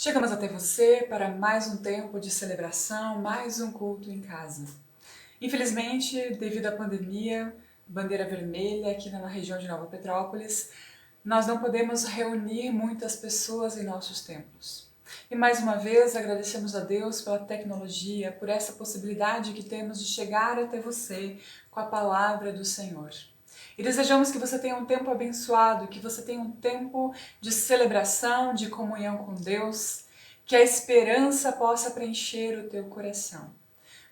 Chegamos até você para mais um tempo de celebração, mais um culto em casa. Infelizmente, devido à pandemia, bandeira vermelha aqui na região de Nova Petrópolis, nós não podemos reunir muitas pessoas em nossos templos. E mais uma vez agradecemos a Deus pela tecnologia, por essa possibilidade que temos de chegar até você com a palavra do Senhor. E desejamos que você tenha um tempo abençoado, que você tenha um tempo de celebração, de comunhão com Deus, que a esperança possa preencher o teu coração.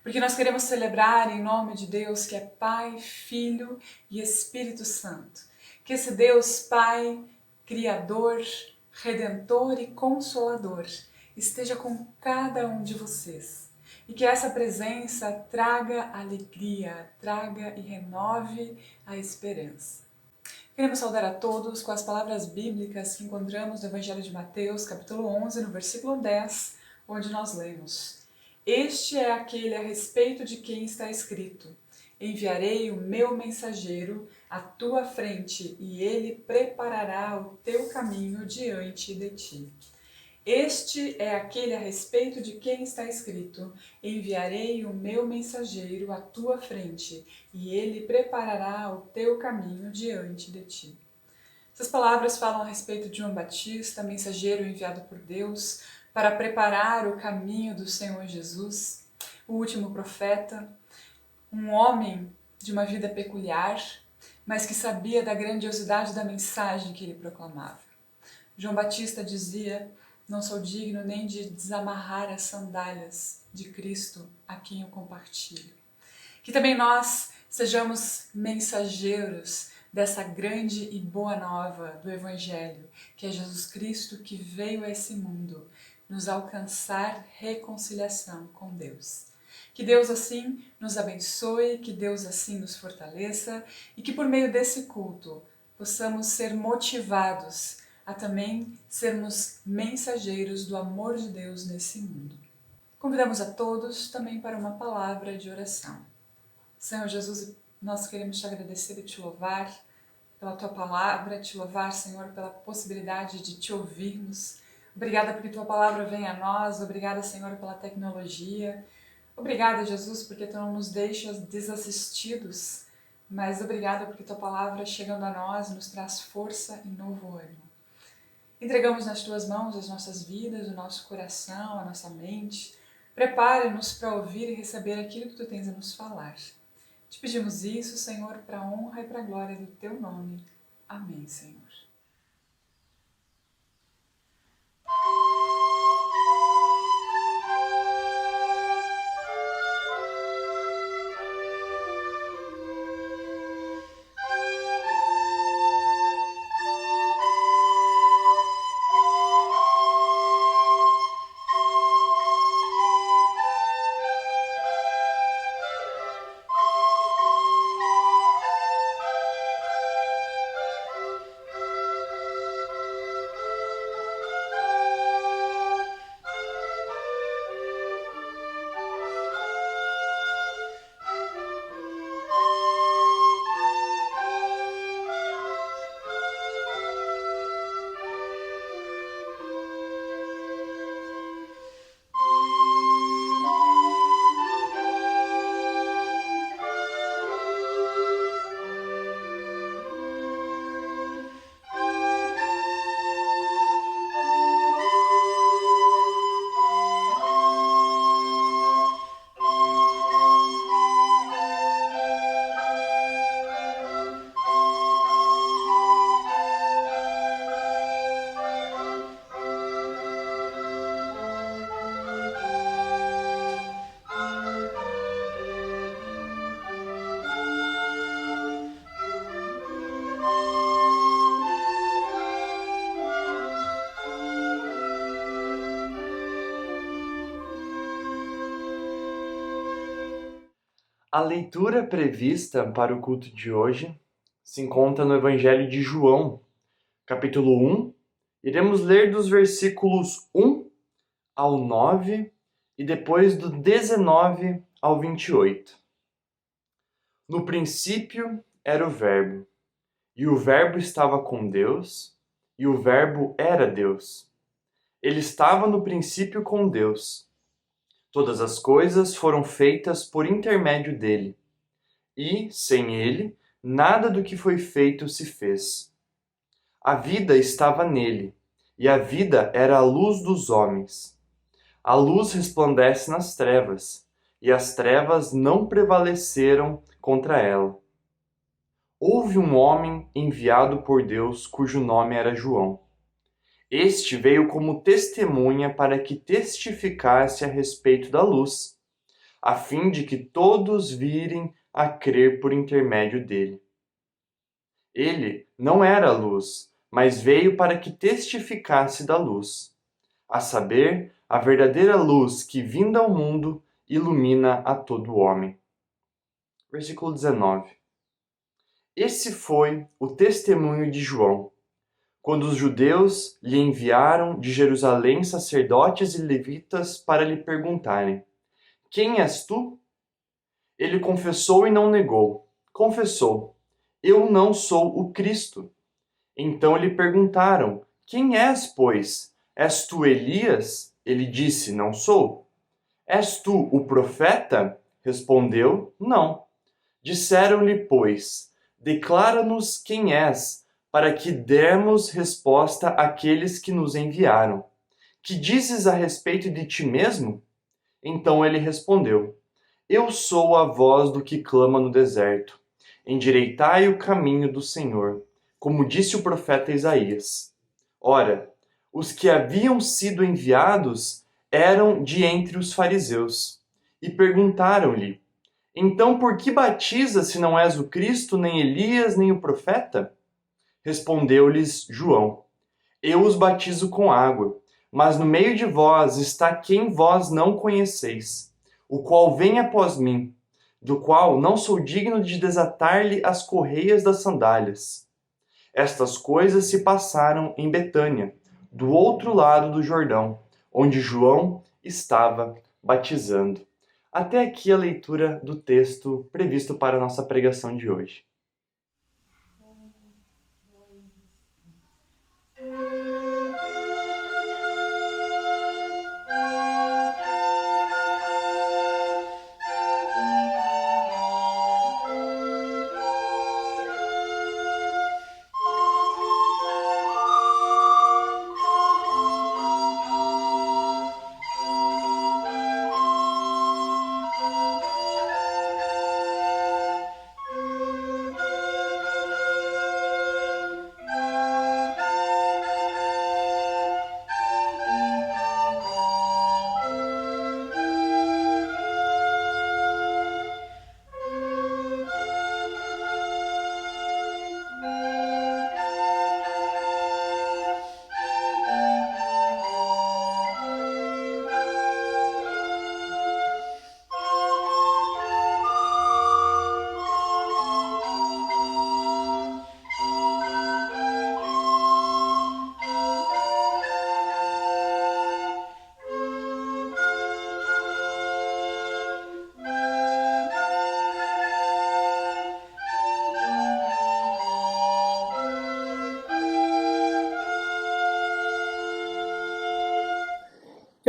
Porque nós queremos celebrar em nome de Deus, que é Pai, Filho e Espírito Santo. Que esse Deus Pai, Criador, Redentor e Consolador esteja com cada um de vocês. E que essa presença traga alegria, traga e renove a esperança. Queremos saudar a todos com as palavras bíblicas que encontramos no Evangelho de Mateus, capítulo 11, no versículo 10, onde nós lemos: Este é aquele a respeito de quem está escrito: Enviarei o meu mensageiro à tua frente, e ele preparará o teu caminho diante de ti. Este é aquele a respeito de quem está escrito: Enviarei o meu mensageiro à tua frente, e ele preparará o teu caminho diante de ti. Essas palavras falam a respeito de João Batista, mensageiro enviado por Deus para preparar o caminho do Senhor Jesus, o último profeta, um homem de uma vida peculiar, mas que sabia da grandiosidade da mensagem que ele proclamava. João Batista dizia: Não sou digno nem de desamarrar as sandálias de Cristo a quem eu compartilho. Que também nós sejamos mensageiros dessa grande e boa nova do Evangelho, que é Jesus Cristo que veio a esse mundo nos alcançar reconciliação com Deus. Que Deus assim nos abençoe, que Deus assim nos fortaleça e que por meio desse culto possamos ser motivados a também sermos mensageiros do amor de Deus nesse mundo. Convidamos a todos também para uma palavra de oração. Senhor Jesus, nós queremos te agradecer e te louvar pela tua palavra, te louvar, Senhor, pela possibilidade de te ouvirmos. Obrigada porque tua palavra vem a nós, obrigada, Senhor, pela tecnologia. Obrigada, Jesus, porque tu não nos deixas desassistidos, mas obrigada porque tua palavra, chegando a nós, nos traz força e novo ânimo. Entregamos nas tuas mãos as nossas vidas, o nosso coração, a nossa mente. Prepara-nos para ouvir e receber aquilo que tu tens a nos falar. Te pedimos isso, Senhor, para a honra e para a glória do teu nome. Amém, Senhor. A leitura prevista para o culto de hoje se encontra no Evangelho de João, capítulo 1. Iremos ler dos versículos 1 ao 9 e depois do 19 ao 28. No princípio era o Verbo, e o Verbo estava com Deus, e o Verbo era Deus. Ele estava no princípio com Deus. Todas as coisas foram feitas por intermédio dele. E, sem ele, nada do que foi feito se fez. A vida estava nele, e a vida era a luz dos homens. A luz resplandece nas trevas, e as trevas não prevaleceram contra ela. Houve um homem enviado por Deus cujo nome era João. Este veio como testemunha para que testificasse a respeito da luz, a fim de que todos virem a crer por intermédio dele. Ele não era a luz, mas veio para que testificasse da luz, a saber, a verdadeira luz que, vinda ao mundo, ilumina a todo homem. Versículo 19. Esse foi o testemunho de João, quando os judeus lhe enviaram de Jerusalém sacerdotes e levitas para lhe perguntarem: Quem és tu? Ele confessou e não negou. Confessou: Eu não sou o Cristo. Então lhe perguntaram: Quem és, pois? És tu Elias? Ele disse: Não sou. És tu o profeta? Respondeu: Não. Disseram-lhe, pois: Declara-nos quem és, para que demos resposta àqueles que nos enviaram. Que dizes a respeito de ti mesmo? Então ele respondeu: Eu sou a voz do que clama no deserto. Endireitai o caminho do Senhor, como disse o profeta Isaías. Ora, os que haviam sido enviados eram de entre os fariseus, e perguntaram-lhe: Então por que batiza se não és o Cristo, nem Elias, nem o profeta? Respondeu-lhes João: Eu os batizo com água, mas no meio de vós está quem vós não conheceis, o qual vem após mim, do qual não sou digno de desatar-lhe as correias das sandálias. Estas coisas se passaram em Betânia, do outro lado do Jordão, onde João estava batizando. Até aqui a leitura do texto previsto para a nossa pregação de hoje.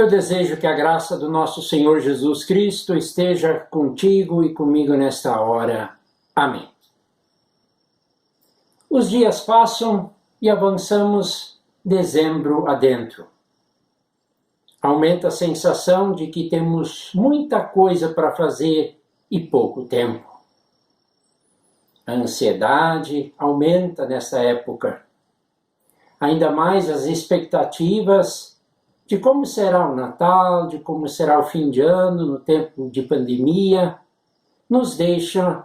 Eu desejo que a graça do nosso Senhor Jesus Cristo esteja contigo e comigo nesta hora. Amém. Os dias passam e avançamos dezembro adentro. Aumenta a sensação de que temos muita coisa para fazer e pouco tempo. A ansiedade aumenta nessa época. Ainda mais as expectativas de como será o Natal, de como será o fim de ano no tempo de pandemia, nos deixa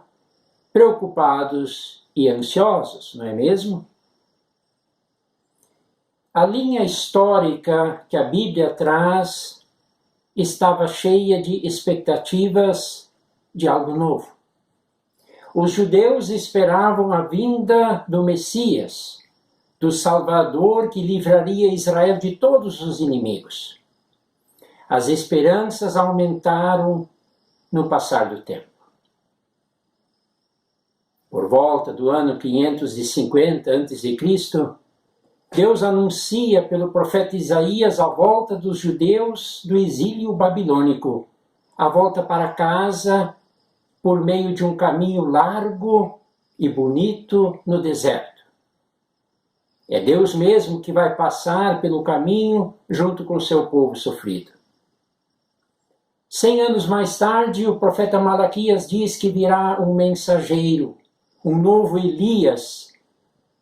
preocupados e ansiosos, não é mesmo? A linha histórica que a Bíblia traz estava cheia de expectativas de algo novo. Os judeus esperavam a vinda do Messias, do Salvador que livraria Israel de todos os inimigos. As esperanças aumentaram no passar do tempo. Por volta do ano 550 a.C., Deus anuncia pelo profeta Isaías a volta dos judeus do exílio babilônico, a volta para casa por meio de um caminho largo e bonito no deserto. É Deus mesmo que vai passar pelo caminho junto com seu povo sofrido. 100 anos mais tarde, o profeta Malaquias diz que virá um mensageiro, um novo Elias,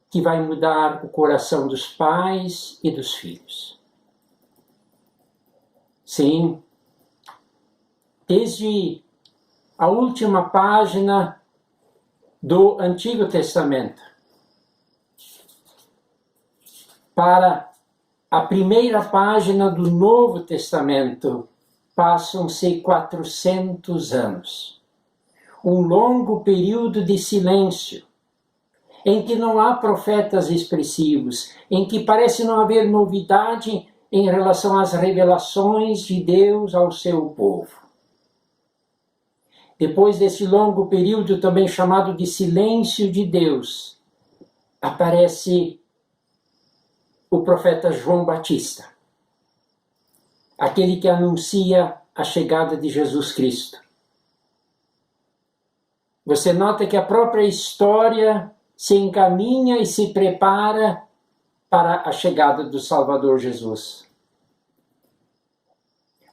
que vai mudar o coração dos pais e dos filhos. Sim, desde a última página do Antigo Testamento para a primeira página do Novo Testamento, passam-se 400 anos. Um longo período de silêncio, em que não há profetas expressivos, em que parece não haver novidade em relação às revelações de Deus ao seu povo. Depois desse longo período, também chamado de silêncio de Deus, aparece o profeta João Batista, aquele que anuncia a chegada de Jesus Cristo. Você nota que a própria história se encaminha e se prepara para a chegada do Salvador Jesus.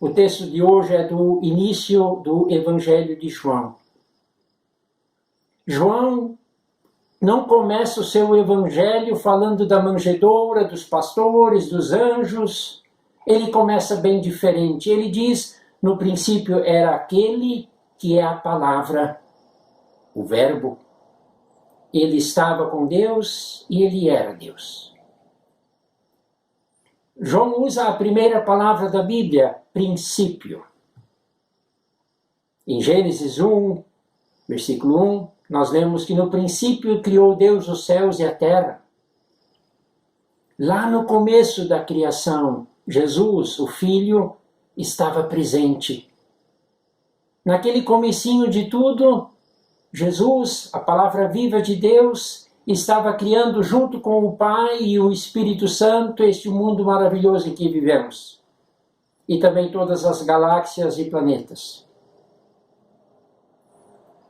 O texto de hoje é do início do Evangelho de João. João não começa o seu evangelho falando da manjedoura, dos pastores, dos anjos. Ele começa bem diferente. Ele diz, no princípio era aquele que é a palavra, o verbo. Ele estava com Deus e ele era Deus. João usa a primeira palavra da Bíblia, princípio. Em Gênesis 1, versículo 1, nós lemos que no princípio criou Deus os céus e a terra. Lá no começo da criação, Jesus, o Filho, estava presente. Naquele comecinho de tudo, Jesus, a palavra viva de Deus, estava criando junto com o Pai e o Espírito Santo este mundo maravilhoso em que vivemos. E também todas as galáxias e planetas.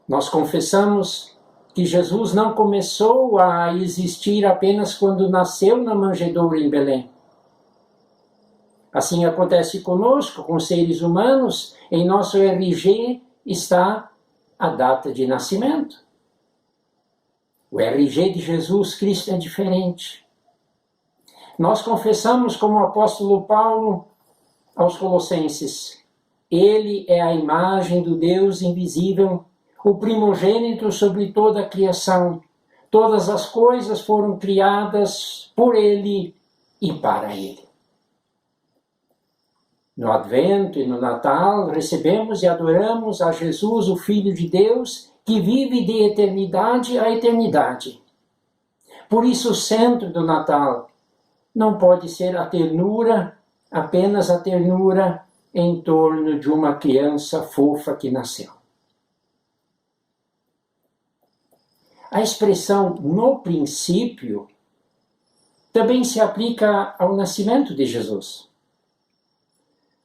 Nós confessamos que Jesus não começou a existir apenas quando nasceu na manjedoura em Belém. Assim acontece conosco, com seres humanos, em nosso RG está a data de nascimento. O RG de Jesus Cristo é diferente. Nós confessamos, como o apóstolo Paulo aos Colossenses, ele é a imagem do Deus invisível, o primogênito sobre toda a criação. Todas as coisas foram criadas por ele e para ele. No Advento e no Natal, recebemos e adoramos a Jesus, o Filho de Deus, que vive de eternidade a eternidade. Por isso, o centro do Natal não pode ser a ternura, apenas a ternura em torno de uma criança fofa que nasceu. A expressão no princípio também se aplica ao nascimento de Jesus.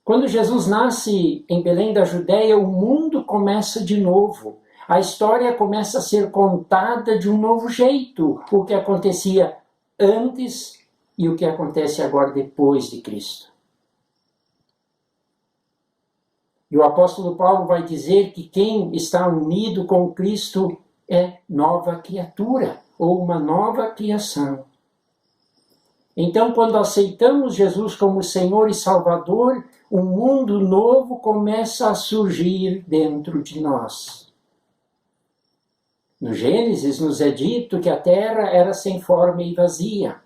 Quando Jesus nasce em Belém da Judéia, o mundo começa de novo. A história começa a ser contada de um novo jeito. O que acontecia antes e o que acontece agora depois de Cristo. E o apóstolo Paulo vai dizer que quem está unido com Cristo é nova criatura, ou uma nova criação. Então, quando aceitamos Jesus como Senhor e Salvador, um mundo novo começa a surgir dentro de nós. No Gênesis nos é dito que a terra era sem forma e vazia.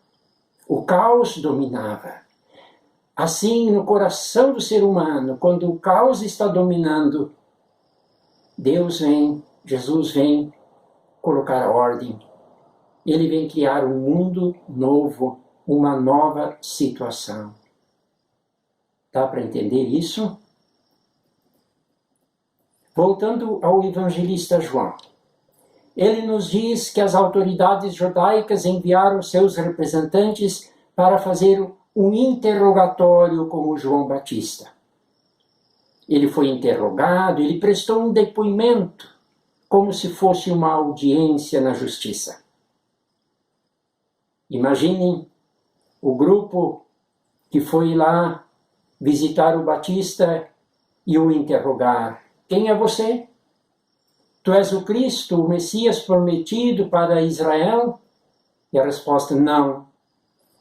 O caos dominava. Assim, no coração do ser humano, quando o caos está dominando, Deus vem, Jesus vem colocar ordem. Ele vem criar um mundo novo, uma nova situação. Dá para entender isso? Voltando ao evangelista João. Ele nos diz que as autoridades judaicas enviaram seus representantes para fazer um interrogatório com o João Batista. Ele foi interrogado, ele prestou um depoimento, como se fosse uma audiência na justiça. Imaginem o grupo que foi lá visitar o Batista e o interrogar. Quem é você? Tu és o Cristo, o Messias prometido para Israel? E a resposta, não,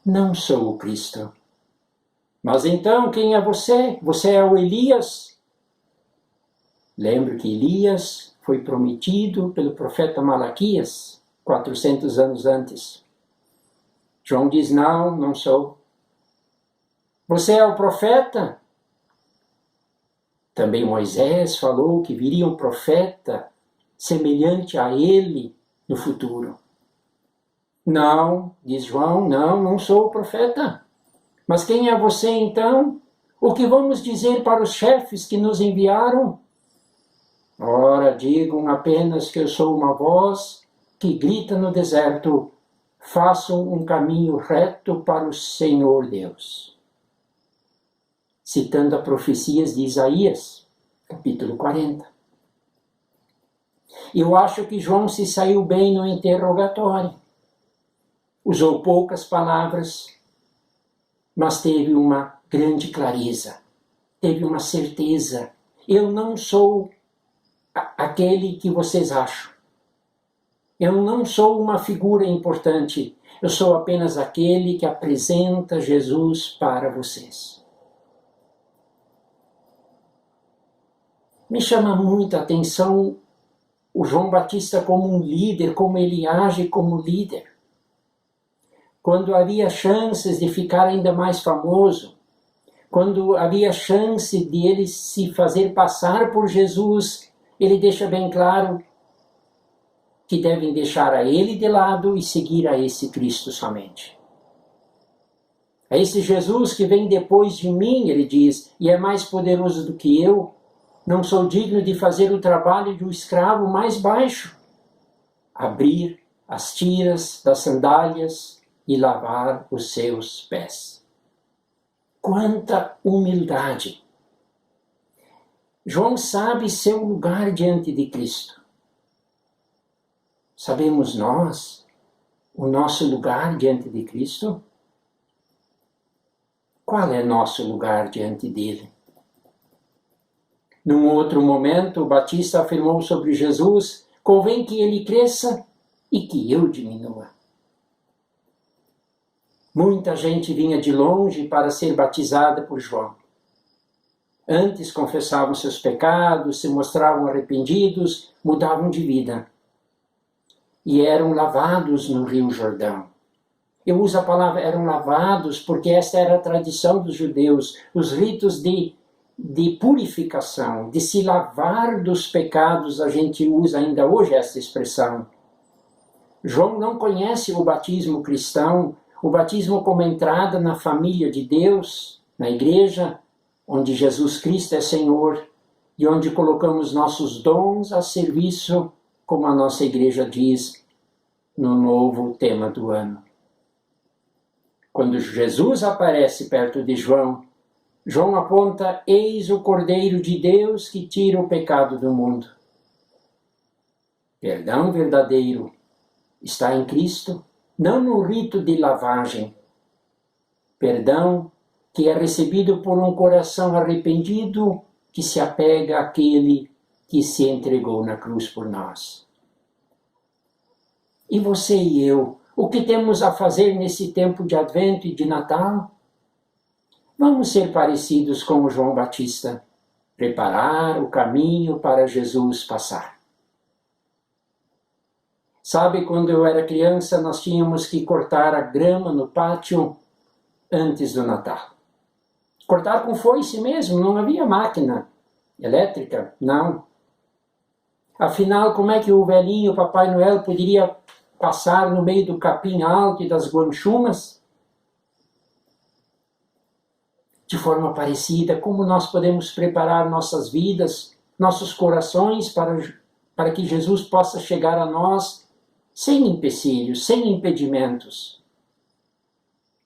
não sou o Cristo. Mas então, quem é você? Você é o Elias? Lembre que Elias foi prometido pelo profeta Malaquias, 400 anos antes. João diz, não, não sou. Você é o profeta? Também Moisés falou que viria um profeta semelhante a ele no futuro. Não, diz João, não sou o profeta. Mas quem é você então? O que vamos dizer para os chefes que nos enviaram? Ora, digam apenas que eu sou uma voz que grita no deserto, façam um caminho reto para o Senhor Deus. Citando as profecias de Isaías, capítulo 40. Eu acho que João se saiu bem no interrogatório. Usou poucas palavras, mas teve uma grande clareza, teve uma certeza. Eu não sou aquele que vocês acham. Eu não sou uma figura importante. Eu sou apenas aquele que apresenta Jesus para vocês. Me chama muita atenção o João Batista como um líder, como ele age como líder. Quando havia chances de ficar ainda mais famoso, quando havia chance de ele se fazer passar por Jesus, ele deixa bem claro que devem deixar a ele de lado e seguir a esse Cristo somente. A esse Jesus que vem depois de mim, ele diz, e é mais poderoso do que eu, não sou digno de fazer o trabalho de um escravo mais baixo, abrir as tiras das sandálias e lavar os seus pés. Quanta humildade! João sabe seu lugar diante de Cristo. Sabemos nós o nosso lugar diante de Cristo? Qual é nosso lugar diante dele? Num outro momento, o Batista afirmou sobre Jesus, convém que ele cresça e que eu diminua. Muita gente vinha de longe para ser batizada por João. Antes confessavam seus pecados, se mostravam arrependidos, mudavam de vida. E eram lavados no Rio Jordão. Eu uso a palavra eram lavados porque essa era a tradição dos judeus, os ritos de purificação, de se lavar dos pecados, a gente usa ainda hoje essa expressão. João não conhece o batismo cristão, o batismo como entrada na família de Deus, na igreja, onde Jesus Cristo é Senhor e onde colocamos nossos dons a serviço, como a nossa igreja diz no novo tema do ano. Quando Jesus aparece perto de João, João aponta, eis o Cordeiro de Deus que tira o pecado do mundo. Perdão verdadeiro está em Cristo, não no rito de lavagem. Perdão que é recebido por um coração arrependido que se apega àquele que se entregou na cruz por nós. E você e eu, o que temos a fazer nesse tempo de Advento e de Natal? Vamos ser parecidos com o João Batista, preparar o caminho para Jesus passar. Sabe, quando eu era criança, nós tínhamos que cortar a grama no pátio antes do Natal. Cortar com foice mesmo, não havia máquina elétrica, não. Afinal, como é que o velhinho Papai Noel poderia passar no meio do capim alto e das guanchumas? De forma parecida, como nós podemos preparar nossas vidas, nossos corações para que Jesus possa chegar a nós sem empecilhos, sem impedimentos.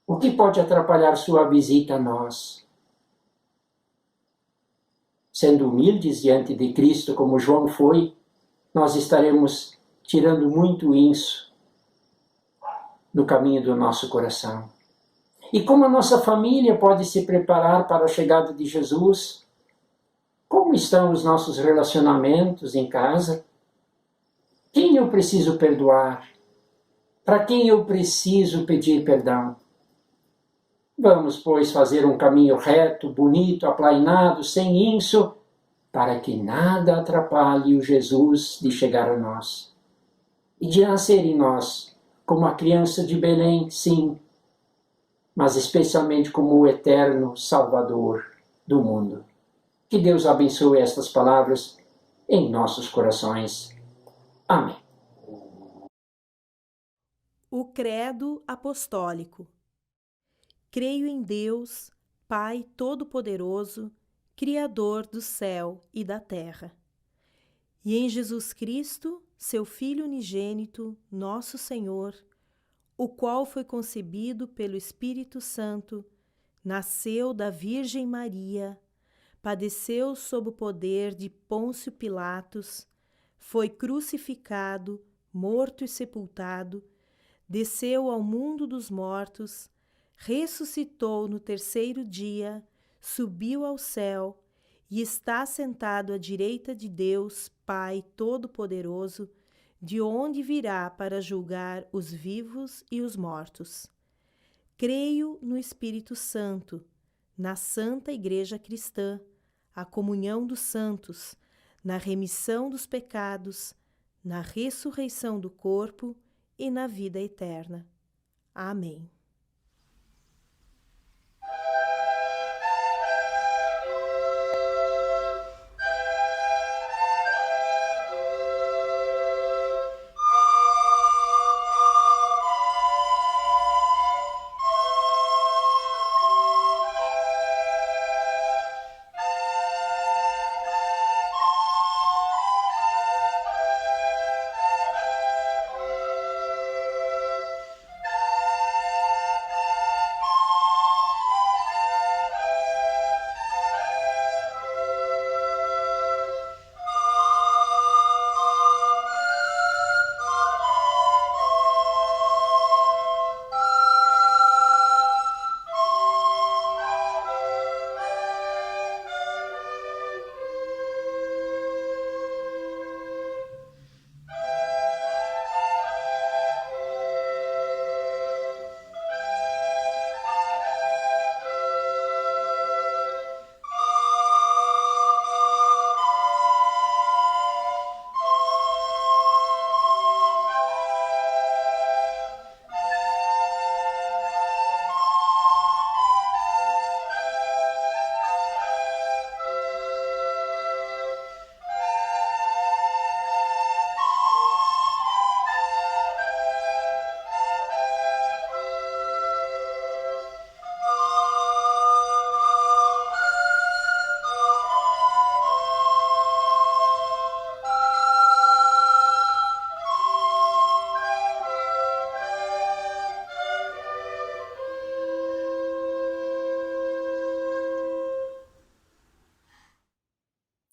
O que pode atrapalhar sua visita a nós? Sendo humildes diante de Cristo, como João foi, nós estaremos tirando muito isso no caminho do nosso coração. E como a nossa família pode se preparar para a chegada de Jesus? Como estão os nossos relacionamentos em casa? Quem eu preciso perdoar? Para quem eu preciso pedir perdão? Vamos, pois, fazer um caminho reto, bonito, aplainado, sem isso, para que nada atrapalhe o Jesus de chegar a nós. E de nascer em nós, como a criança de Belém, sim, mas especialmente como o eterno Salvador do mundo. Que Deus abençoe estas palavras em nossos corações. Amém. O Credo Apostólico. Creio em Deus, Pai Todo-Poderoso, Criador do céu e da terra, e em Jesus Cristo, seu Filho unigênito, nosso Senhor, o qual foi concebido pelo Espírito Santo, nasceu da Virgem Maria, padeceu sob o poder de Pôncio Pilatos, foi crucificado, morto e sepultado, desceu ao mundo dos mortos, ressuscitou no terceiro dia, subiu ao céu e está sentado à direita de Deus, Pai Todo-Poderoso, de onde virá para julgar os vivos e os mortos. Creio no Espírito Santo, na Santa Igreja Cristã, a comunhão dos santos, na remissão dos pecados, na ressurreição do corpo e na vida eterna. Amém.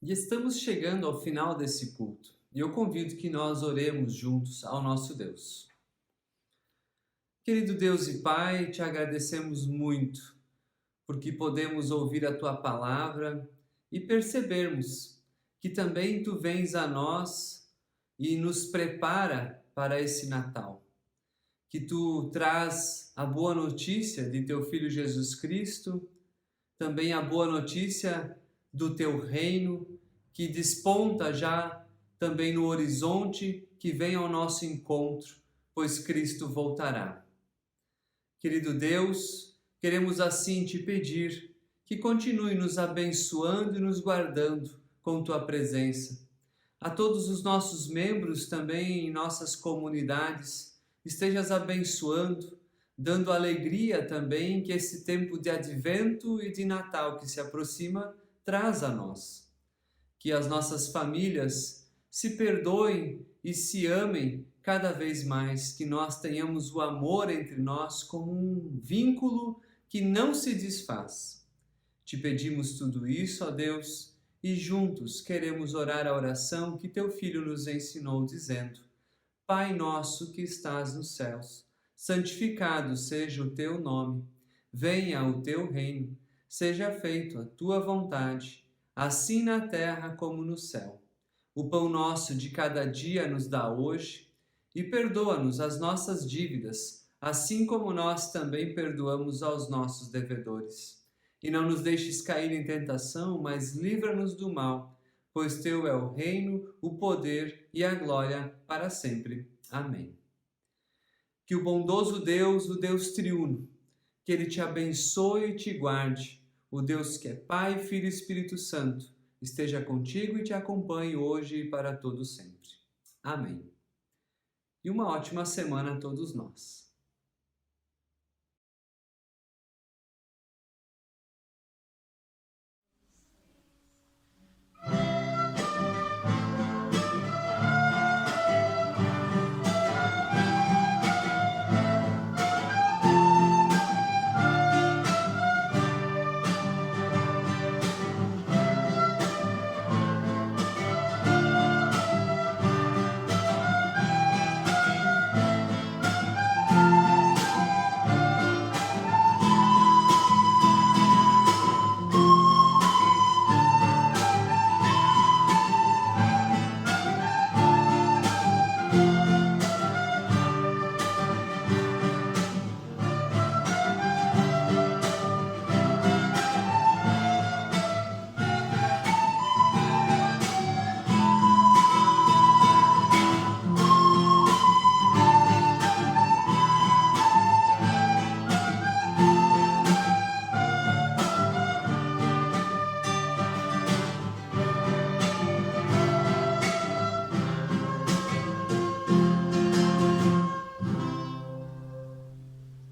E estamos chegando ao final desse culto, e eu convido que nós oremos juntos ao nosso Deus. Querido Deus e Pai, te agradecemos muito, porque podemos ouvir a Tua palavra e percebermos que também Tu vens a nós e nos prepara para esse Natal. Que Tu traz a boa notícia de Teu Filho Jesus Cristo, também a boa notícia do Teu reino, que desponta já também no horizonte, que vem ao nosso encontro, pois Cristo voltará. Querido Deus, queremos assim te pedir que continue nos abençoando e nos guardando com Tua presença. A todos os nossos membros também em nossas comunidades, estejas abençoando, dando alegria também que esse tempo de advento e de Natal que se aproxima traz a nós. Que as nossas famílias se perdoem e se amem cada vez mais que nós tenhamos o amor entre nós como um vínculo que não se desfaz. Te pedimos tudo isso, ó Deus, e juntos queremos orar a oração que teu Filho nos ensinou, dizendo: Pai nosso que estás nos céus, santificado seja o teu nome. Venha o teu reino, seja feito a tua vontade, assim na terra como no céu. O pão nosso de cada dia nos dá hoje, e perdoa-nos as nossas dívidas, assim como nós também perdoamos aos nossos devedores. E não nos deixes cair em tentação, mas livra-nos do mal, pois teu é o reino, o poder e a glória para sempre. Amém. Que o bondoso Deus, o Deus triuno, que Ele te abençoe e te guarde, o Deus que é Pai, Filho e Espírito Santo, esteja contigo e te acompanhe hoje e para todo sempre. Amém. E uma ótima semana a todos nós.